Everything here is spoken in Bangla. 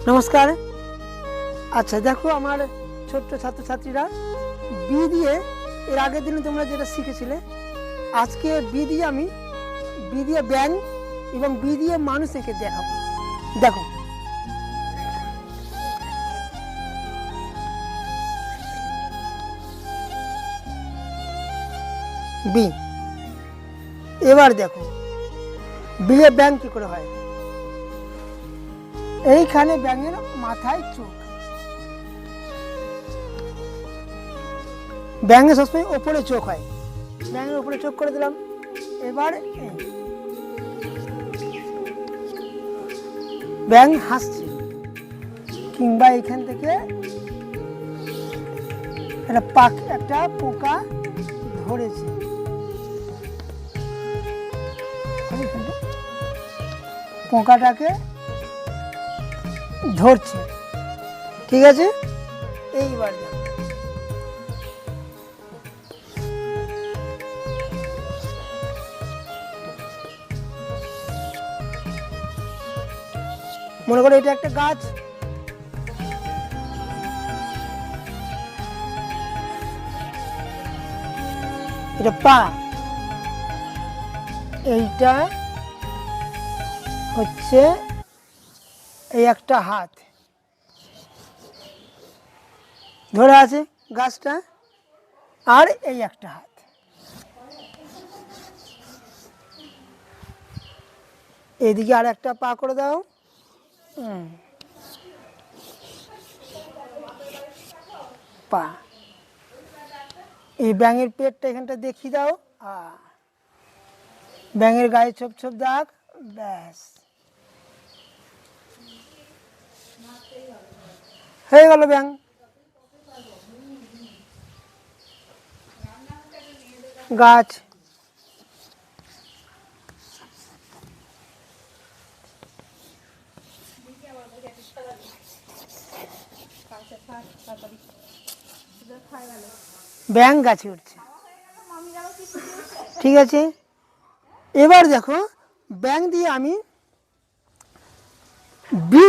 নমস্কার। আচ্ছা দেখো, আমার ছোট্ট ছাত্রছাত্রীরা বি দিয়ে এর আগের দিনে তোমরা যেটা শিখেছিলে, আজকে বি দিয়ে আমি বি দিয়ে ব্যাঙ এবং বি দিয়ে মানুষ এঁকে দেখাবো। দেখো, বি। এবার দেখো বি এ ব্যাঙ কি করে হয়। এইখানে ব্যাঙের মাথায় চোখ, ব্যাঙের সবসময় ওপরে চোখ হয়, ব্যাঙের উপরে চোখ করে দিলাম। এবার ব্যাঙ হাসছে, কিংবা এখান থেকে একটা পোকা ধরেছে, পোকাটাকে ধরছে, ঠিক আছে। এইবার মনে করো এটা একটা গাছ, এটা পা, এইটা হচ্ছে এই একটা হাত ধরে আছে গাছটা, আর এই একটা হাত। এদিকে আর একটা পা করে দাও, পা। এই ব্যাঙের পেটটা এখানটা দেখিয়ে দাও, ব্যাঙের গায়ে ছোপ ছোপ দাগ, ব্যাস হয়ে গেল ব্যাঙ। গাছ, ব্যাঙ গাছে উঠছে, ঠিক আছে। এবার দেখো ব্যাঙ দিয়ে আমি বি